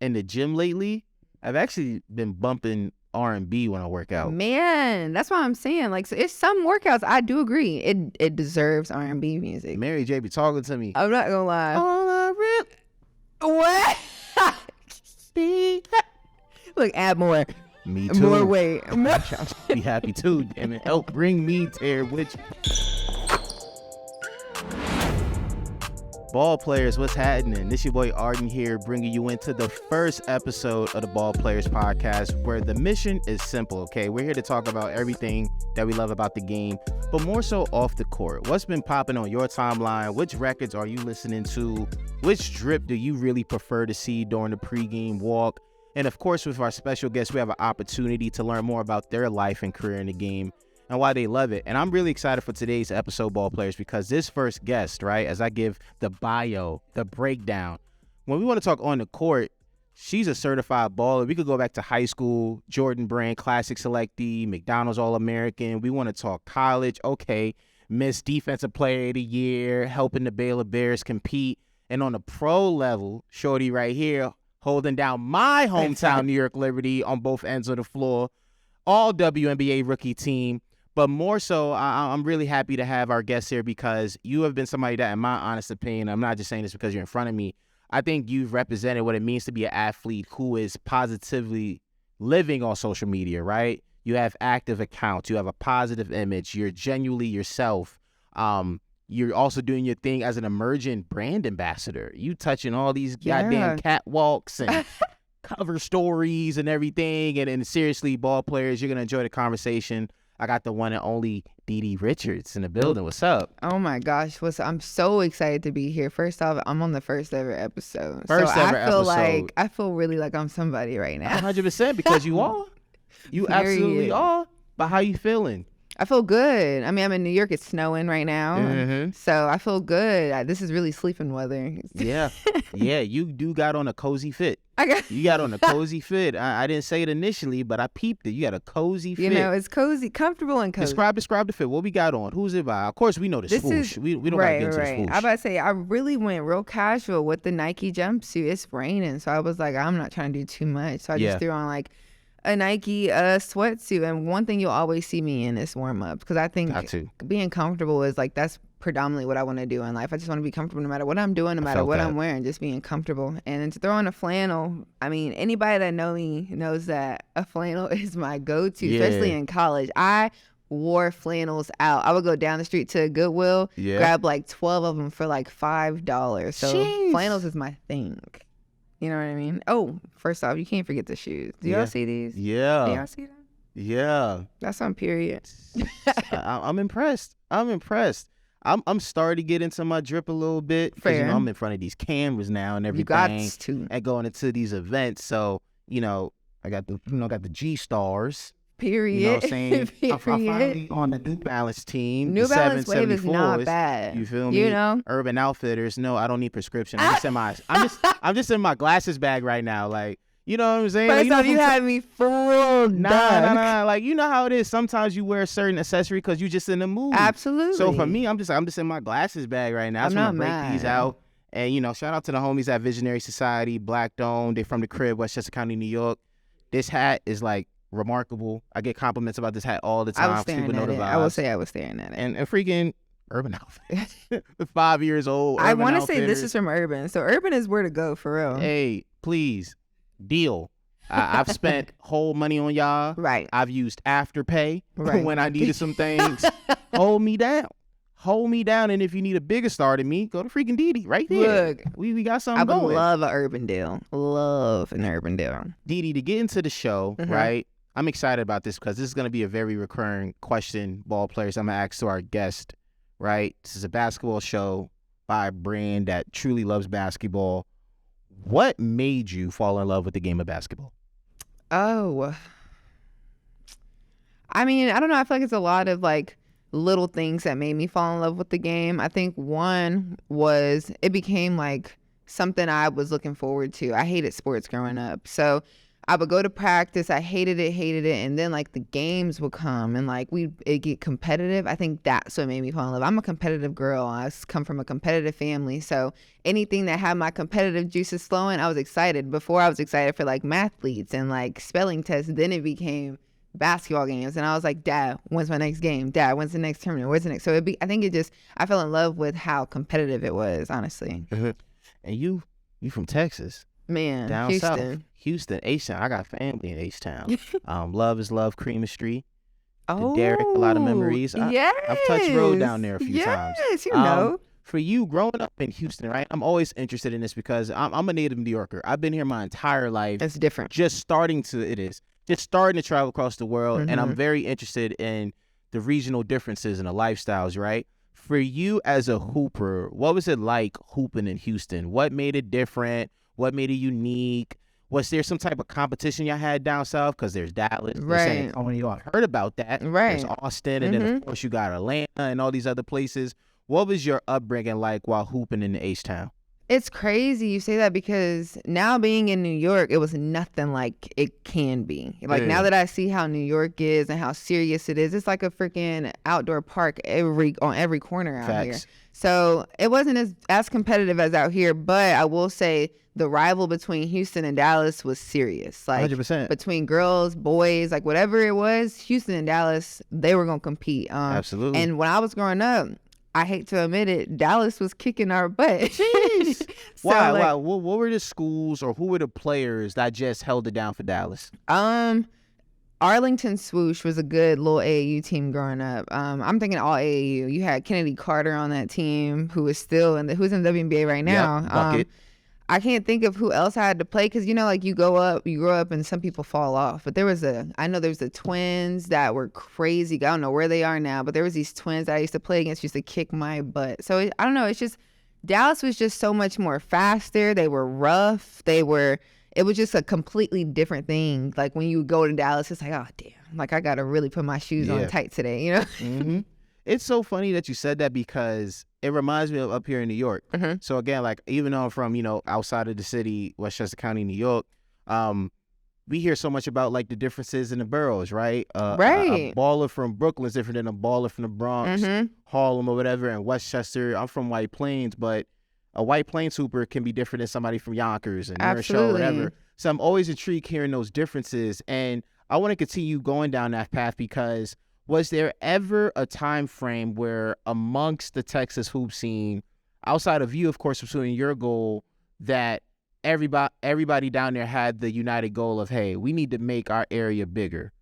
in the gym lately, I've actually been bumping R&B when I work out. Man, that's what I'm saying. Like, so it's some workouts. I do agree. It deserves R&B music. Mary J be talking to me. I'm not gonna lie. All I really What? Look, add more. Me too. More weight. Be happy too. Damn it. Help bring me there with you. Ball players, what's happening? This your boy Arden here, bringing you into the first episode of the Ball Players podcast, where the mission is simple, okay? We're here to talk about everything that we love about the game, but more so off the court. What's been popping on your timeline? Which records are you listening to? Which drip do you really prefer to see during the pregame walk? And of course, with our special guests, we have an opportunity to learn more about their life and career in the game and why they love it. And I'm really excited for today's episode, Ball Players, because this first guest, right, as I give the bio, the breakdown, when we want to talk on the court, she's a certified baller. We could go back to high school, Jordan Brand Classic selectee, McDonald's All-American. We want to talk college. Okay, Miss Defensive Player of the Year, helping the Baylor Bears compete. And on the pro level, shorty right here, holding down my hometown, New York Liberty, on both ends of the floor, all WNBA rookie team. But more so, I'm really happy to have our guest here because you have been somebody that, in my honest opinion, I'm not just saying this because you're in front of me, I think you've represented what it means to be an athlete who is positively living on social media, right? You have active accounts. You have a positive image. You're genuinely yourself. You're also doing your thing as an emerging brand ambassador. You touching all these goddamn catwalks and cover stories and everything. And seriously, ball players, you're going to enjoy the conversation. I got the one and only Didi Richards in the building. What's up? Oh my gosh, I'm so excited to be here. First off, I'm on the first ever episode. I feel really like I'm somebody right now. 100%, because you are. You absolutely are. But how you feeling? I feel good. I mean, I'm in New York. It's snowing right now. So I feel good. This is really sleeping weather. Yeah. Yeah, you do got on a cozy fit. You got on a cozy fit. I didn't say it initially, but I peeped it. You got a cozy fit. You know, it's cozy, comfortable and cozy. Describe the fit. What we got on? Who's it by? Of course, we know the swoosh. We don't got to get into the swoosh. I'm about to say, I really went real casual with the Nike jumpsuit. It's raining, so I was like, I'm not trying to do too much. So I just threw on like a Nike sweatsuit. And one thing you'll always see me in is warm-ups, because I think being comfortable is like, that's predominantly what I want to do in life. I just want to be comfortable no matter what I'm doing, no matter what I'm wearing, just being comfortable. And then to throw on a flannel, I mean, anybody that know me knows that a flannel is my go-to, especially in college. I wore flannels out. I would go down the street to Goodwill, grab like 12 of them for like $5. So flannels is my thing. You know what I mean? Oh, first off, you can't forget the shoes. Do y'all see these? Yeah. Do y'all see them? Yeah. That's on period. I'm impressed. I'm starting to get into my drip a little bit. Because, you know, I'm in front of these cameras now and everything. You got to. And going into these events. So, you know, I got the G-Stars. Period. You know what I'm saying? Period. I'm finally on the New Balance team. New Balance wave is not bad. You feel me? You know? Urban Outfitters. No, I don't need prescription. I'm just in my glasses bag right now. Like, you know what I'm saying? First off, you had me full. Nah. Like, you know how it is. Sometimes you wear a certain accessory because you're just in the mood. Absolutely. So for me, I'm just in my glasses bag right now. I just want to break these out. And, you know, shout out to the homies at Visionary Society, Black Dome. They're from the crib, Westchester County, New York. This hat is like remarkable. I get compliments about this hat all the time. I was staring at it. I will say I was staring at it. And freaking Urban Outfitters. 5 years old. I want to say this is from Urban. So Urban is where to go for real. Hey, please. Deal. I've spent whole money on y'all. Right. I've used Afterpay when I needed some things. Hold me down. And if you need a bigger star than me, go to freaking Didi right there. Look, we got something going. I would love an Urban deal. Love an Urban deal. Didi, to get into the show, right? I'm excited about this because this is going to be a very recurring question, ball players, I'm going to ask to our guest, right? This is a basketball show by a brand that truly loves basketball. What made you fall in love with the game of basketball? Oh, I mean, I don't know. I feel like it's a lot of like little things that made me fall in love with the game. I think one was it became like something I was looking forward to. I hated sports growing up. So I would go to practice. I hated it. And then like the games would come and like it'd get competitive. I think that's what made me fall in love. I'm a competitive girl. I come from a competitive family. So anything that had my competitive juices flowing, I was excited. Before I was excited for like mathletes and like spelling tests. Then it became basketball games. And I was like, Dad, when's my next game? Dad, when's the next tournament? Where's the next? So I think I fell in love with how competitive it was, honestly. And you from Texas. Man, down Houston. south. Houston, H-Town. I got family in H-Town. Love is love, Creamery. Oh, Derek, a lot of memories. Yes. I've touched road down there a few times. Yes, you know. For you, growing up in Houston, right? I'm always interested in this because I'm a native New Yorker. I've been here my entire life. It's different. Just starting to travel across the world, and I'm very interested in the regional differences and the lifestyles, right? For you as a hooper, what was it like hooping in Houston? What made it different? What made it unique? Was there some type of competition y'all had down south? Because there's Dallas, right? Oh, you all heard about that, right? There's Austin, and then of course you got Atlanta and all these other places. What was your upbringing like while hooping in the H-Town? It's crazy you say that because now being in New York, it was nothing like it can be. Like now that I see how New York is and how serious it is, it's like a freaking outdoor park on every corner out here. So it wasn't as competitive as out here, but I will say the rival between Houston and Dallas was serious. Like 100%. Between girls, boys, like whatever it was, Houston and Dallas, they were gonna compete. Absolutely. And when I was growing up, I hate to admit it, Dallas was kicking our butt. Jeez. Why? Why? What were the schools or who were the players that just held it down for Dallas? Arlington Swoosh was a good little AAU team growing up. I'm thinking all AAU. You had Kennedy Carter on that team, who is still who's in the WNBA right now. Yep, bucket. I can't think of who else I had to play because like you grow up and some people fall off. But I know there's the twins that were crazy. I don't know where they are now, but there was these twins that I used to play against, used to kick my butt. So I don't know. It's just Dallas was just so much more faster. They were rough. It was just a completely different thing. Like when you go to Dallas, it's like, oh damn, like I gotta really put my shoes on tight today, you know? Mm-hmm. It's so funny that you said that because it reminds me of up here in New York. So again, like even though I'm from, outside of the city, Westchester County, New York, we hear so much about like the differences in the boroughs, right? Right. A baller from Brooklyn is different than a baller from the Bronx, Harlem or whatever, and Westchester. I'm from White Plains, but a White Plains hooper can be different than somebody from Yonkers and Marshall or whatever. So I'm always intrigued hearing those differences. And I want to continue going down that path because was there ever a time frame where amongst the Texas hoop scene, outside of you, of course, pursuing your goal, that everybody down there had the united goal of, hey, we need to make our area bigger?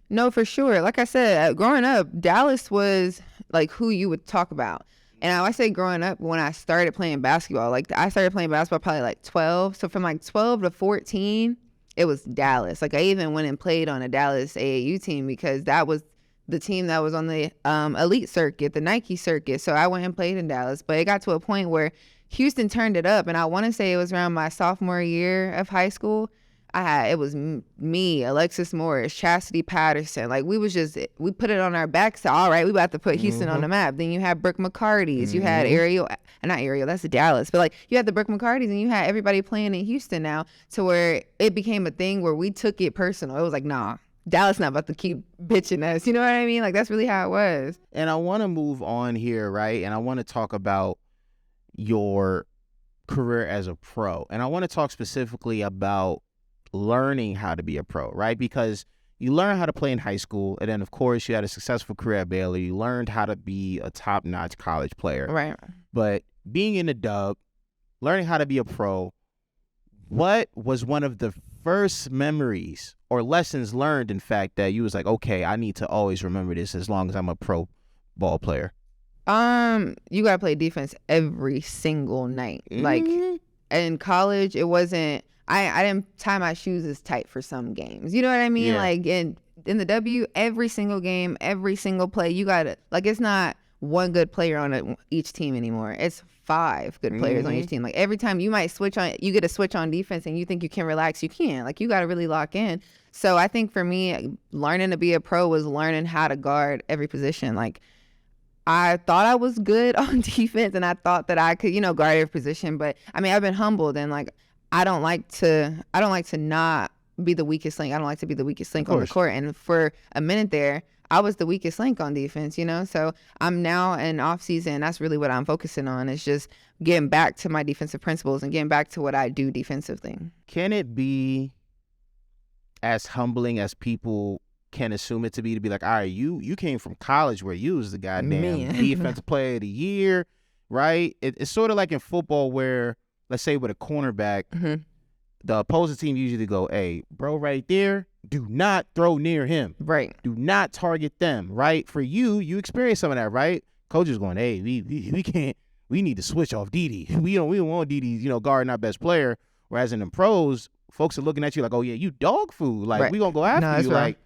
No, for sure. Like I said, growing up, Dallas was like who you would talk about. And I say growing up, when I started playing basketball, like I started playing basketball probably like 12. So from like 12 to 14, it was Dallas. Like I even went and played on a Dallas AAU team because that was the team that was on the elite circuit, the Nike circuit. So I went and played in Dallas. But it got to a point where Houston turned it up. And I want to say it was around my sophomore year of high school. It was me, Alexis Morris, Chastity Patterson. Like we put it on our backs. So, all right, we about to put Houston on the map. Then you had Brooke McCarty's, you had not Ariel, that's Dallas. But like you had the Brooke McCarty's and you had everybody playing in Houston now to where it became a thing where we took it personal. It was like, nah, Dallas not about to keep bitching us. You know what I mean? Like that's really how it was. And I want to move on here, right? And I want to talk about your career as a pro. And I want to talk specifically about learning how to be a pro, right? Because you learn how to play in high school, and then of course you had a successful career at Baylor. You learned how to be a top-notch college player. Right. But being in the dub, learning how to be a pro, what was one of the first memories or lessons learned, in fact, that you was like, okay, I need to always remember this as long as I'm a pro ball player? You gotta play defense every single night. Like in college, it wasn't. I didn't tie my shoes as tight for some games. You know what I mean? Yeah. Like in the W, every single game, every single play, you got to, like, it's not one good player on each team anymore. It's 5 good players on each team. Like every time you might you get a switch on defense and you think you can relax, you can't. Like you got to really lock in. So I think for me, learning to be a pro was learning how to guard every position. Like I thought I was good on defense and I thought that I could, guard every position. But I mean, I've been humbled and like, I don't like to not be the weakest link. I don't like to be the weakest link on the court. And for a minute there, I was the weakest link on defense, you know? So I'm now in off season. That's really what I'm focusing on. It's just getting back to my defensive principles and getting back to what I do defensively. Can it be as humbling as people can assume it to be like, all right, you came from college where you was the goddamn defensive player of the year, right? It's sort of like in football where, let's say with a cornerback, the opposing team usually go, hey, bro, right there, do not throw near him. Right. Do not target them, right? For you experience some of that, right? Coach is going, hey, we can't, we need to switch off Didi. We don't want Didi, guarding our best player. Whereas in the pros, folks are looking at you like, oh, yeah, you dog food. Like, we going to go after you. Like,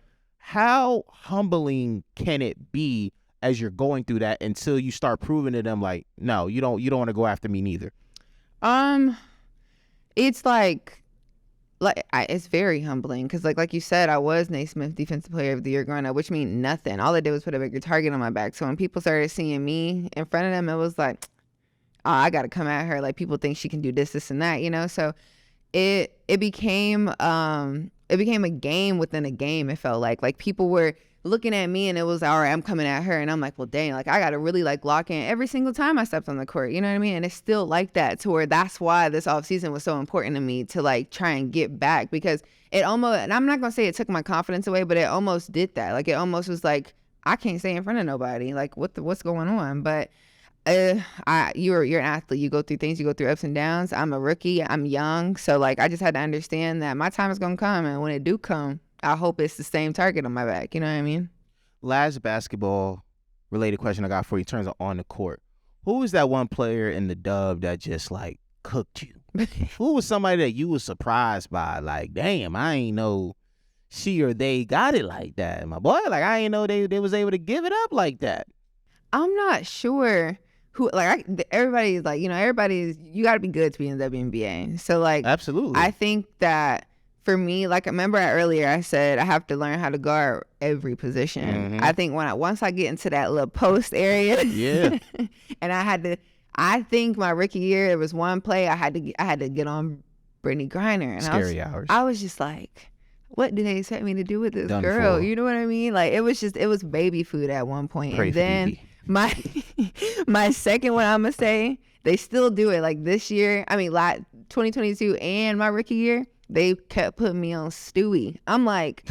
how humbling can it be as you're going through that until you start proving to them, like, no, you don't want to go after me neither? It's it's very humbling because like you said, I was Naismith Defensive Player of the Year growing up, which means nothing. All it did was put a bigger target on my back. So when people started seeing me in front of them, it was like, oh, I got to come at her. Like, people think she can do this and that, So it became a game within a game. It felt like people were looking at me and it was, all right, I'm coming at her. And I'm like, well, dang, like I got to really like lock in every single time I stepped on the court. You know what I mean? And it's still like that, to where that's why this offseason was so important to me, to like try and get back, because it almost, and I'm not going to say it took my confidence away, but it almost did that. Like, it almost was like, I can't stay in front of nobody. Like, what's going on? But you're an athlete. You go through things. You go through ups and downs. I'm a rookie. I'm young. So like, I just had to understand that my time is going to come. And when it do come, I hope it's the same target on my back. You know what I mean? Last basketball related question I got for you in terms of on the court. Who was that one player in the dub that just like cooked you? Who was somebody that you was surprised by? Like, damn, I ain't know she or they got it like that. My boy, like, I ain't know they was able to give it up like that. I'm not sure who, like, everybody's like, you got to be good to be in the WNBA. So like, absolutely. I think that for me, like, remember earlier I said I have to learn how to guard every position. I think once I get into that little post area, and I think my rookie year, there was one play I had to get on Brittany Griner, and I was just like, what do they expect me to do with this girl? You know what I mean? Like, it was baby food at one point. Pray, and then my second one, I'm gonna say, they still do it. Like this year, 2022 and my rookie year, they kept putting me on Stewie. I'm like,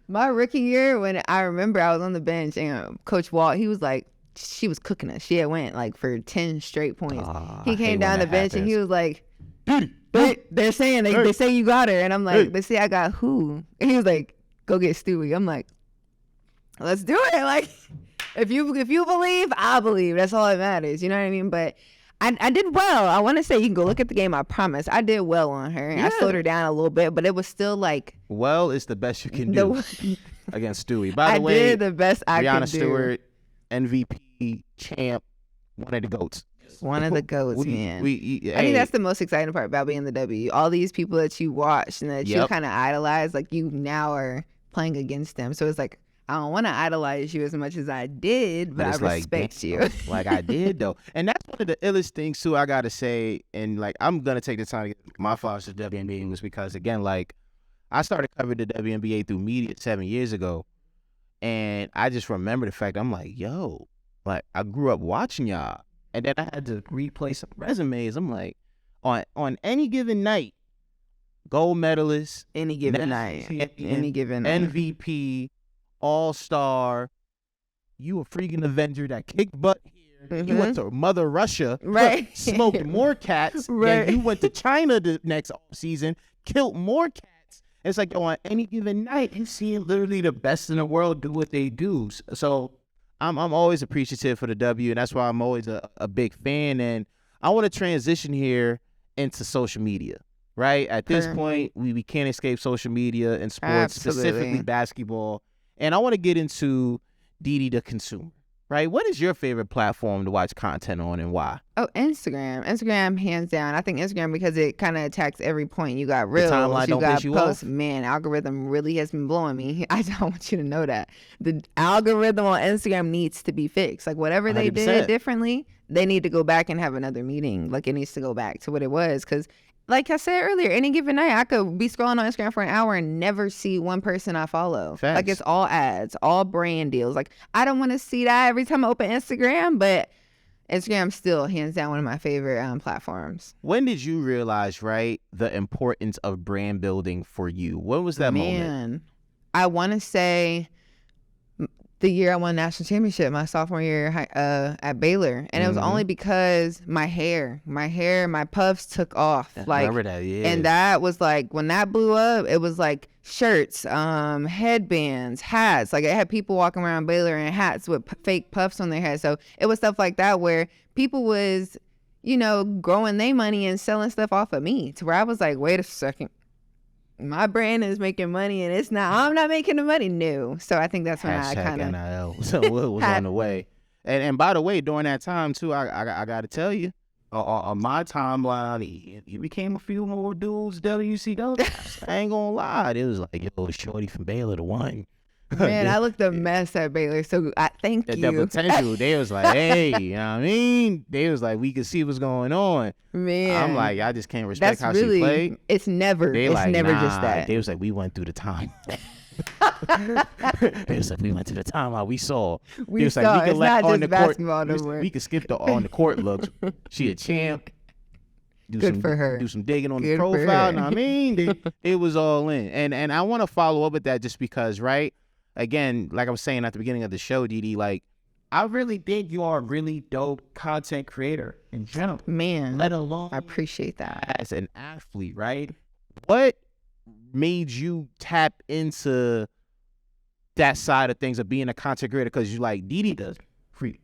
my rookie year, when I remember I was on the bench and Coach Walt, he was like, she was cooking us. She had went like for 10 straight points. He came down the bench and he was like, but they're saying they say you got her, and I'm like, they say I got who? And he was like, go get Stewie. I'm like, let's do it. Like, if you believe, I believe. That's all that matters. You know what I mean? But I did well. I want to say, you can go look at the game. I promise. I did well on her. I slowed her down a little bit, but it was still like, well, it's the best you can do against Stewie. By the way, I did the best I could do. Breonna Stewart, MVP, champ, one of the GOATs. One of the GOATs, man. I think that's the most exciting part about being the W. All these people that you watch and that you kind of idolize, like, you now are playing against them. So it's like, I don't want to idolize you as much as I did, but I respect you. Like I did, though. And that's one of the illest things, too, I got to say. And, like, I'm going to take the time to get my flowers to the WNBA was because, again, like, I started covering the WNBA through media 7 years ago. And I just remember the fact, I'm like, yo, like, I grew up watching y'all. And then I had to replay some resumes. I'm like, on any given night, gold medalist, any given night, MVP, all-star, you a freaking Avenger that kicked butt here. You went to Mother Russia, smoked more cats, and you went to China the next season, killed more cats. And it's like, on any given night, you see literally the best in the world do what they do. So I'm always appreciative for the W, and that's why I'm always a big fan. And I want to transition here into social media, right? At this point, we can't escape social media in sports, specifically basketball. And I want to get into Didi the consumer, right? What is your favorite platform to watch content on, and why? Oh, Instagram. Instagram, hands down. I think Instagram, because it kind of attacks every point. You got reels, you got posts. Man, algorithm really has been blowing me. I don't want you to know that. The algorithm on Instagram needs to be fixed. Like, whatever they 100%. Did differently, they need to go back and have another meeting. Like, it needs to go back to what it was, because like I said earlier, any given night, I could be scrolling on Instagram for an hour and never see one person I follow. Facts. Like, it's all ads, all brand deals. Like, I don't want to see that every time I open Instagram, but Instagram's still hands down one of my favorite platforms. When did you realize, right, the importance of brand building for you? What was that moment? I want to say the year I won national championship, my sophomore year at Baylor. And it was only because my puffs took off. Like, remember that, yeah. And that was like, when that blew up, it was like shirts, headbands, hats. Like, it had people walking around Baylor in hats with fake puffs on their head. So it was stuff like that where people was, growing their money and selling stuff off of me, to where I was like, wait a second. My brand is making money and I'm not making the money. No. So I think that's when I kind of NIL. So it was on the way. And by the way, during that time too, I got to tell you, on my timeline, it became a few more dudes WCW. I ain't gonna lie. It was like, yo, shorty from Baylor the one. Man, I looked a mess at Baylor, so thank you. The potential, they was like, hey, you know what I mean? They was like, we could see what's going on. Man. I'm like, I just can't respect how she played. It's never just that. They was like, we went through the time. They was like, we went to the time how we saw. We saw. Like, we could let on the basketball court. We could skip the on the court looks. She a champ. For her. Do some digging on the profile. You know what I mean? It was all in. And I want to follow up with that just because, right? Again, like I was saying at the beginning of the show, Didi, like, I really think you are a really dope content creator in general. Man, let alone I appreciate that. As an athlete, right? What made you tap into that side of things of being a content creator? Because you like, Didi does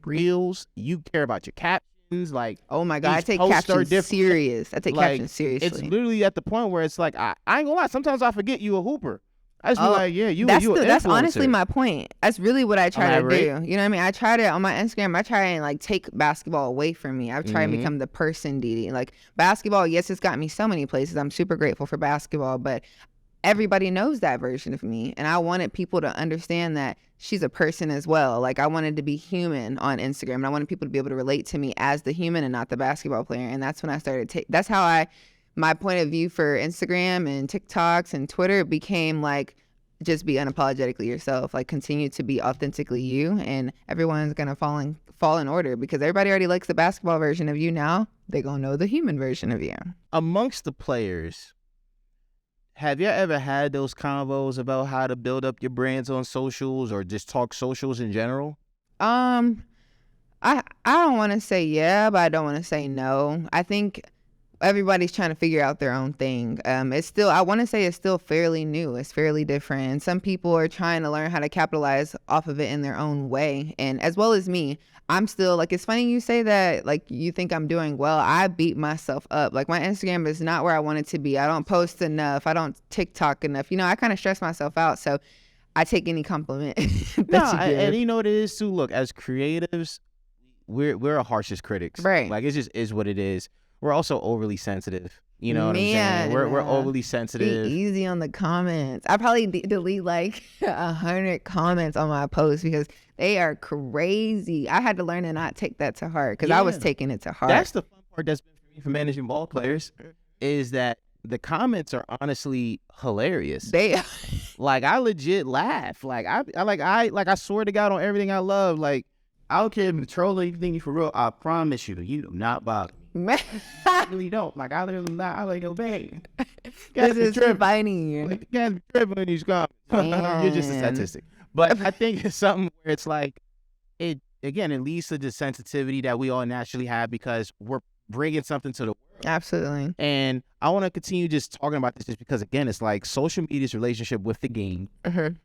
reels, you care about your captions, like, oh my God, I take captions serious. I take captions seriously. It's literally at the point where it's like, I ain't gonna lie, sometimes I forget you a hooper. I just be like, yeah, that's honestly my point. That's really what I try to do. You know what I mean? I try to, on my Instagram, I try and like take basketball away from me. I've tried to become the person, Didi. Like, basketball, yes, it's got me so many places. I'm super grateful for basketball, but everybody knows that version of me. And I wanted people to understand that she's a person as well. Like, I wanted to be human on Instagram. And I wanted people to be able to relate to me as the human and not the basketball player. And that's when I started that's how my point of view for Instagram and TikToks and Twitter became like, just be unapologetically yourself, like continue to be authentically you, and everyone's gonna fall in order, because everybody already likes the basketball version of you. Now they're gonna know the human version of you. Amongst the players, have you ever had those convos about how to build up your brands on socials or just talk socials in general? I don't want to say yeah, but I don't want to say no. I think everybody's trying to figure out their own thing. It's still, I want to say it's still fairly new. It's fairly different. And some people are trying to learn how to capitalize off of it in their own way. And as well as me, I'm still like, it's funny you say that, like, you think I'm doing well. I beat myself up. Like, my Instagram is not where I want it to be. I don't post enough. I don't TikTok enough. I kind of stress myself out. So I take any compliment that you give. And you know what it is too? Look, as creatives, we're our harshest critics. Right. Like, it just is what it is. We're also overly sensitive. You know what I'm saying? We're overly sensitive. Be easy on the comments. I probably delete like 100 comments on my posts because they are crazy. I had to learn to not take that to heart because I was taking it to heart. That's the fun part that's been for me for managing ball players, is that the comments are honestly hilarious. They like, I legit laugh. Like, I swear to God on everything I love. Like, I don't care if you troll anything for real. I promise you do not bother me. I really don't. Like, I literally not. I like, yo, babe. This is defining you. Like, you guys be tripping in these comments. You're just a statistic. But I think it's something where it's like, it leads to the sensitivity that we all naturally have because we're bringing something to the world. Absolutely. And I want to continue just talking about this just because, again, it's like social media's relationship with the game.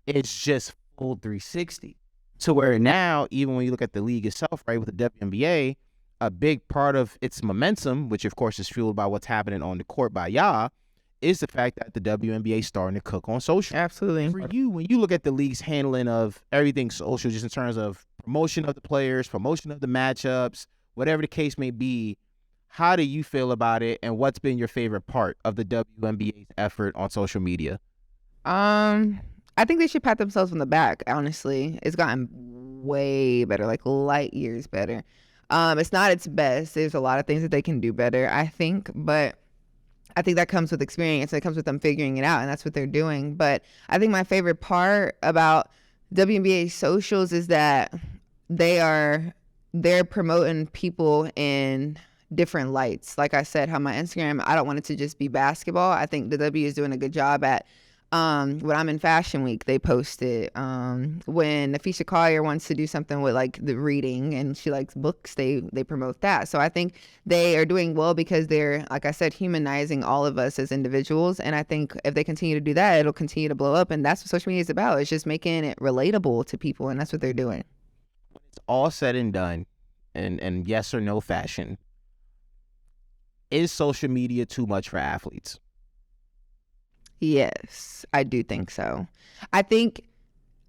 It's just full 360. To where now, even when you look at the league itself, right, with the WNBA, a big part of its momentum, which of course is fueled by what's happening on the court by y'all, is the fact that the WNBA is starting to cook on social. Absolutely. For you, when you look at the league's handling of everything social, just in terms of promotion of the players, promotion of the matchups, whatever the case may be, how do you feel about it, and what's been your favorite part of the WNBA's effort on social media? I think they should pat themselves on the back, honestly. It's gotten way better, like light years better. It's not its best. There's a lot of things that they can do better, I think. But I think that comes with experience. It comes with them figuring it out, and that's what they're doing. But I think my favorite part about WNBA socials is that they're promoting people in different lights. Like I said, how my Instagram, I don't want it to just be basketball. I think the W is doing a good job at when I'm in Fashion Week, they post it. When Nafisha Collier wants to do something with like the reading and she likes books, they promote that. So I think they are doing well because they're, like I said, humanizing all of us as individuals. And I think if they continue to do that, it'll continue to blow up. And that's what social media is about. It's just making it relatable to people. And that's what they're doing. When it's all said and done, and yes or no fashion, is social media too much for athletes? Yes, I do think so. I think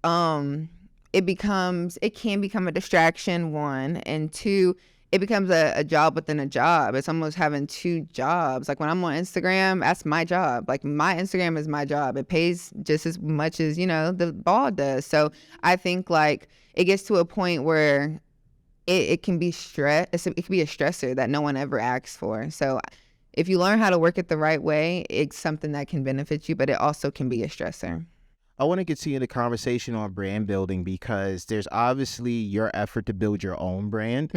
it can become a distraction, one, and two, it becomes a job within a job. It's almost having two jobs. Like when I'm on Instagram, that's my job. Like my Instagram is my job. It pays just as much as, the ball does. So I think like it gets to a point where it can be stress. It can be a stressor that no one ever asks for. So if you learn how to work it the right way, it's something that can benefit you, but it also can be a stressor. I want to continue the conversation on brand building because there's obviously your effort to build your own brand,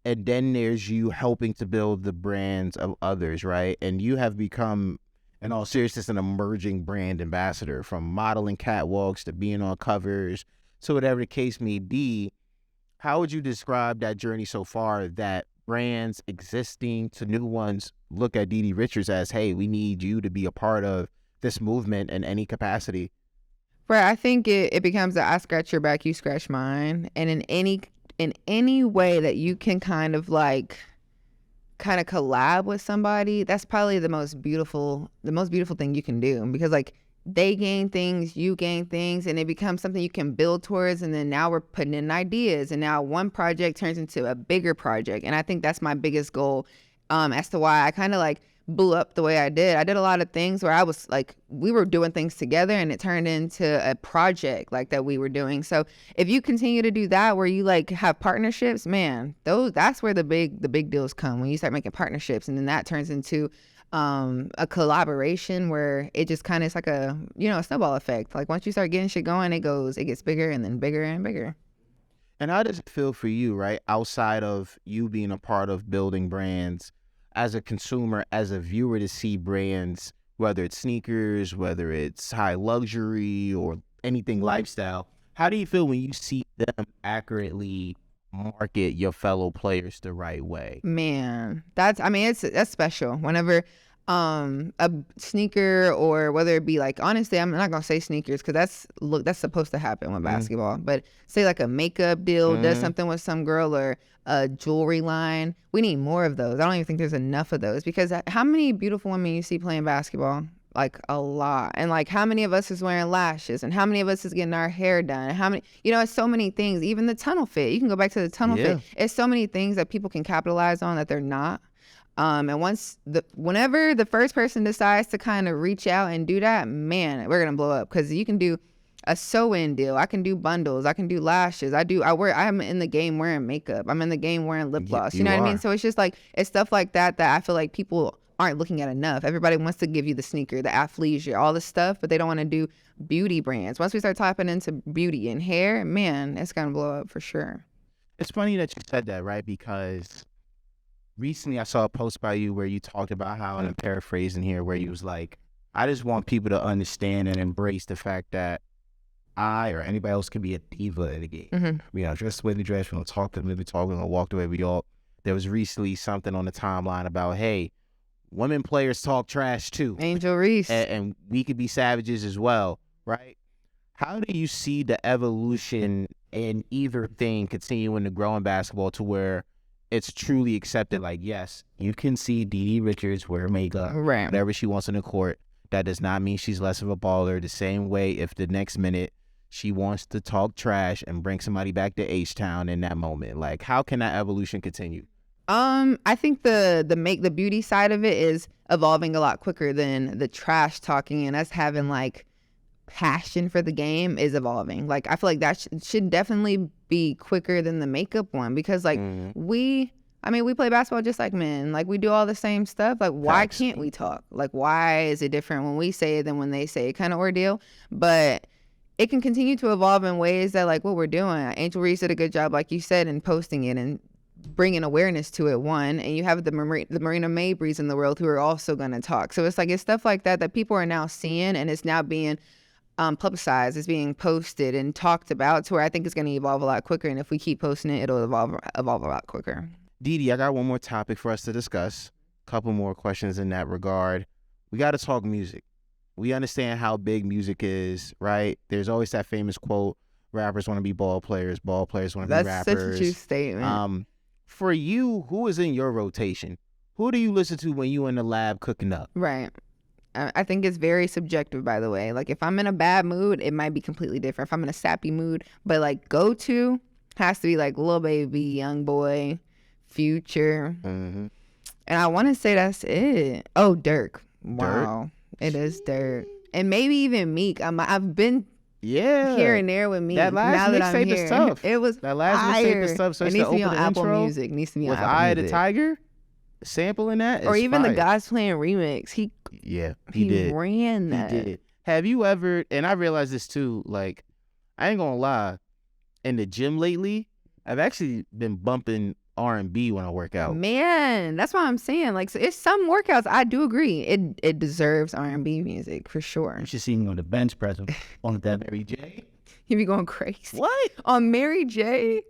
and then there's you helping to build the brands of others, right? And you have become, in all seriousness, an emerging brand ambassador, from modeling catwalks to being on covers, so whatever the case may be. How would you describe that journey so far, that brands existing to new ones look at Didi Richards as, hey, we need you to be a part of this movement in any capacity? Right. I think it becomes I scratch your back, you scratch mine. And in any way that you can kind of collab with somebody, that's probably the most beautiful thing you can do, because like they gain things, you gain things, and it becomes something you can build towards. And then now we're putting in ideas, and now one project turns into a bigger project. And I think that's my biggest goal, as to why I kind of like blew up the way I did. I did a lot of things where I was like, we were doing things together and it turned into a project like that we were doing. So if you continue to do that, where you like have partnerships, man, that's where the big deals come, when you start making partnerships, and then that turns into a collaboration where it just kind of is like a snowball effect. Like once you start getting shit going, it gets bigger and then bigger and bigger. And how does it feel for you, right, outside of you being a part of building brands, as a consumer, as a viewer, to see brands, whether it's sneakers, whether it's high luxury or anything lifestyle, how do you feel when you see them accurately market your fellow players the right way? Man, that's special. Whenever a sneaker, or whether it be like, honestly, I'm not gonna say sneakers because that's supposed to happen with basketball, but say like a makeup deal does something with some girl, or a jewelry line. We need more of those. I don't even think there's enough of those, because how many beautiful women you see playing basketball? Like a lot. And like how many of us is wearing lashes, and how many of us is getting our hair done, and how many, it's so many things. Even the tunnel fit, you can go back to the tunnel fit. It's so many things that people can capitalize on that they're not. And whenever the first person decides to kind of reach out and do that, man, we're gonna blow up, because you can do a sew-in deal. I can do bundles. I can do lashes. I'm in the game wearing makeup. I'm in the game wearing lip gloss. You know what I mean? So it's just like, it's stuff like that I feel like people aren't looking at enough. Everybody wants to give you the sneaker, the athleisure, all this stuff, but they don't want to do beauty brands. Once we start tapping into beauty and hair, man, it's gonna blow up for sure. It's funny that you said that, right? Because recently I saw a post by you where you talked about how, and I'm paraphrasing here, where you was like, I just want people to understand and embrace the fact that I or anybody else can be a diva in the game. Dress the way we dress, we don't talk the way we talk, we don't walk the way we all. There was recently something on the timeline about, hey, women players talk trash too. Angel Reese. And we could be savages as well, right? How do you see the evolution in either thing continuing to grow in basketball to where it's truly accepted? Like, yes, you can see Didi Richards wear makeup, right, whatever she wants on the court. That does not mean she's less of a baller. The same way, if the next minute she wants to talk trash and bring somebody back to H-Town in that moment, like, how can that evolution continue? I think the beauty side of it is evolving a lot quicker than the trash talking, and us having like passion for the game is evolving. Like, I feel like that should definitely be quicker than the makeup one, because like I mean, we play basketball just like men. Like, we do all the same stuff. Like, why Facts. can't we talk? Like, why is it different when we say it than when they say it, kind of ordeal? But it can continue to evolve in ways that, like, what we're doing. Angel Reese did a good job, like you said, in posting it and bringing awareness to it, one. And you have the Marina Mabries in the world who are also going to talk. So it's like, it's stuff like that people are now seeing, and it's now being publicized, it's being posted and talked about, to where I think it's going to evolve a lot quicker. And if we keep posting it, it'll evolve a lot quicker. Didi, I got one more topic for us to discuss. Couple more questions in that regard. We got to talk music. We understand how big music is, right? There's always that famous quote, rappers want to be ball players want to be rappers. That's such a true statement. For you, who is in your rotation? Who do you listen to when you in the lab cooking up? Right. I think it's very subjective, by the way. Like, if I'm in a bad mood, it might be completely different. If I'm in a sappy mood, but like, go-to has to be like Lil Baby, Young Boy, Future. Mm-hmm. And I want to say that's it. Oh, Dirk. Wow. It is Dirk. And maybe even Meek. I've been here and there with Meek. That last mixtape is tough. It was that last mixtape is tough. So it needs to be on Apple Music. Needs to be on Apple Eye of Music. the Tiger, sampling that is or even fire. the God's Playing remix. He did. Ran that. He did. Have you ever? And I realized this too. Like, I ain't gonna lie. In the gym lately, I've actually been bumping R&B when I work out. Man, that's what I'm saying. Like, so it's some workouts. I do agree. It deserves R&B music for sure. You should see me on the bench press on that Mary J. You be going crazy. What? On Mary J.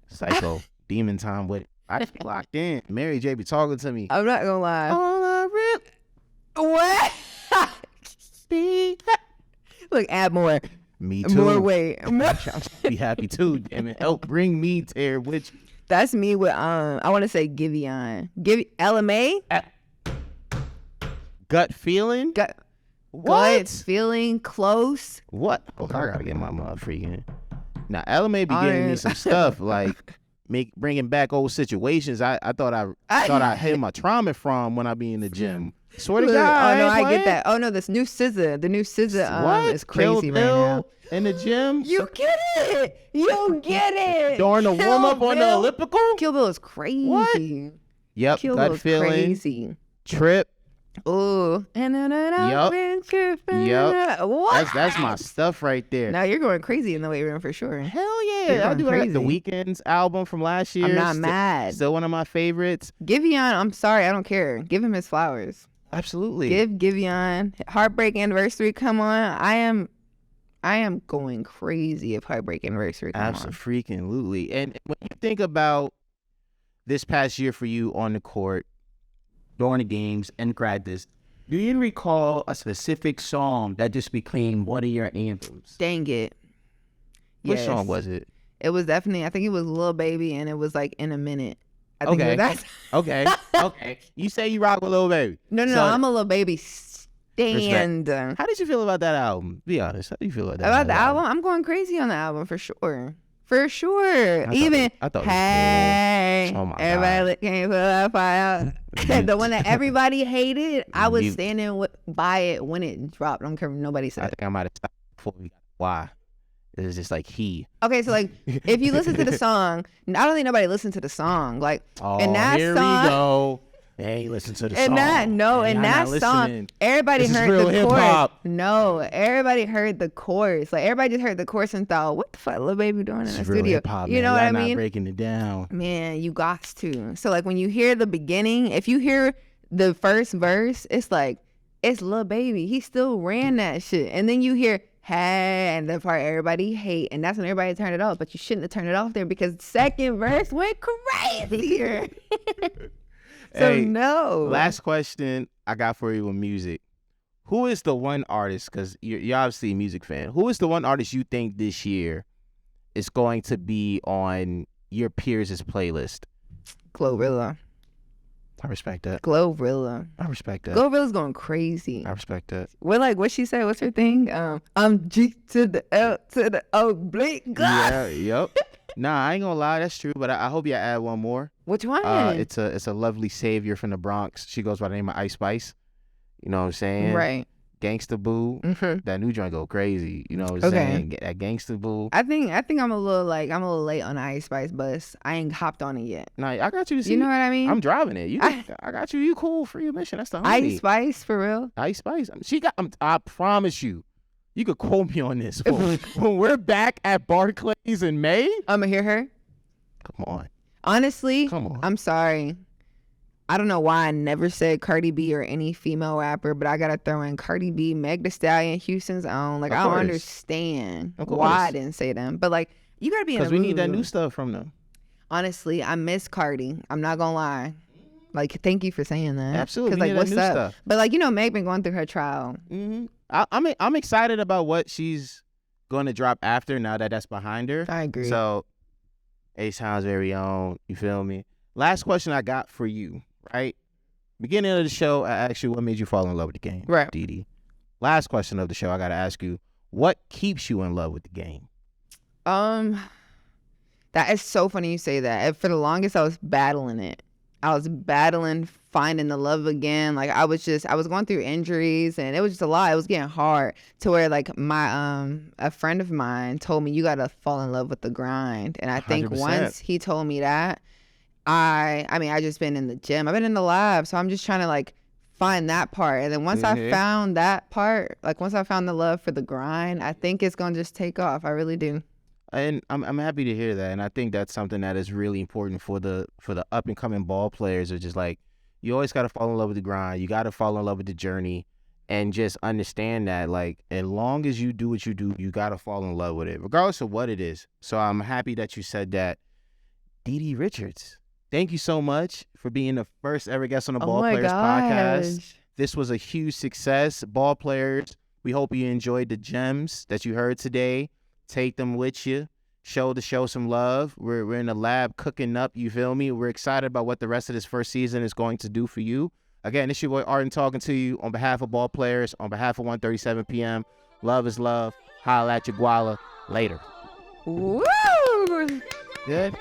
Psycho. Demon time with it. I just be locked in. Mary J be talking to me. I'm not gonna lie. All I really What? Look, add more. Me too. More weight. I'm be happy too. Damn it. Help bring me there with you. That's me with I want to say Giveon. LMA. Gut feeling. Gut feeling close. What? Oh, I gotta get my mother freaking. Now LMA be getting me some stuff like bringing back old situations. I thought I had my trauma from when I be in the gym. Swear to God. Oh no, I get that. Oh no, the new SZA is crazy right now. In the gym. You get it. During the warm up on the elliptical. Kill Bill is crazy. What? Yep. Kill Gut Bill is feeling. crazy. Trip. Ooh. Yep. What? That's my stuff right there. Now you're going crazy in the weight room for sure. Hell yeah. I do crazy. that. The Weeknd's album from last year. I'm not mad. Still one of my favorites. Giveon, I'm sorry, I don't care. Give him his flowers. Absolutely. Give Giveon. Heartbreak Anniversary, come on. I am going crazy if Heartbreak Anniversary come on. Absolutely. And when you think about this past year for you on the court, during the games and practice, do you recall a specific song that just became one of your anthems? Dang it. Which song was it? It was definitely, I think it was Lil Baby, and it was like In a Minute. I think Okay. it was that. Okay. You say you rock with Lil Baby. No, I'm a Lil Baby stand. How did you feel about that album? Be honest. How do you feel about that? About the album? I'm going crazy on the album for sure. For sure. I thought hey, oh my everybody can't put that fire out. The one that everybody hated, I was standing by it when it dropped. I don't care what nobody said. I think I might have stopped before we got why. It was just like Okay, so like if you listen to the song, I don't think nobody listened to the song. Like, and that here song, we go. Hey, listen to the song. And that song, everybody heard the chorus. No, everybody heard the chorus. Like, everybody just heard the chorus and thought, what the fuck Lil Baby doing in the studio? Hip-hop, you know what I mean? Not breaking it down. Man, you got to. So like when you hear the beginning, if you hear the first verse, it's like, it's Lil Baby. He still ran that shit. And then you hear, hey, and the part everybody hate, and that's when everybody turned it off. But you shouldn't have turned it off there because the second verse went crazier. So hey, no. Last question I got for you with music. Who is the one artist, because you're obviously a music fan, who is the one artist you think this year is going to be on your peers' playlist? Glorilla. I respect that. Glorilla. I respect that. Glorilla's going crazy. I respect that. What she said? What's her thing? I'm G to the L to the oblique. Yeah, yep. Nah, I ain't gonna lie, that's true. But I hope you add one more. Which one? It's a lovely savior from the Bronx. She goes by the name of Ice Spice. You know what I'm saying? Right. Gangsta Boo. Mm-hmm. That new joint go crazy. You know what I'm saying? That Gangsta Boo. I think I'm a little late on the Ice Spice bus. I ain't hopped on it yet. Nah, I got you to see. You know what I mean? I'm driving it. I got you. You cool. Free admission. That's the homie. Ice Spice for real. Ice Spice. I promise you. You could quote me on this. When we're back at Barclays in May. I'ma hear her. Come on. Honestly, Come on. I'm sorry. I don't know why I never said Cardi B or any female rapper, but I gotta throw in Cardi B, Meg Thee Stallion, Houston's Own. Like, I don't understand why I didn't say them. But like, you gotta be in the mood. Because we need that new stuff from them. Honestly, I miss Cardi. I'm not gonna lie. Like, thank you for saying that. Absolutely. Because like, what's up? Stuff. But like, you know, Meg been going through her trial. Mm-hmm. I'm excited about what she's going to drop after, now that that's behind her. I agree. So, A-Town's very own. You feel me? Last question I got for you, right? Beginning of the show, I asked you what made you fall in love with the game, right? Didi. Last question of the show, I got to ask you, what keeps you in love with the game? That is so funny you say that. For the longest, I was battling it. I was battling finding the love again. Like, I was going through injuries, and it was just a lot. It was getting hard to where, like, my a friend of mine told me, you got to fall in love with the grind. And I think 100%. once he told me that, I just been in the gym. I've been in the lab. So I'm just trying to like find that part. And then once I found that part, like once I found the love for the grind, I think it's going to just take off. I really do. And I'm happy to hear that, and I think that's something that is really important for the up and coming ball players. Are just like, you always got to fall in love with the grind. You got to fall in love with the journey, and just understand that, like, as long as you do what you do, you got to fall in love with it, regardless of what it is. So I'm happy that you said that. Didi Richards, thank you so much for being the first ever guest on the Ball Players podcast. This was a huge success. Ball Players, we hope you enjoyed the gems that you heard today. Take them with you. Show the show some love. We're in the lab cooking up, you feel me? We're excited about what the rest of this first season is going to do for you. Again, it's your boy Arden talking to you on behalf of Ball Players, on behalf of 1:37 p.m. Love is love. Holla at your guala. Later. Woo! Good?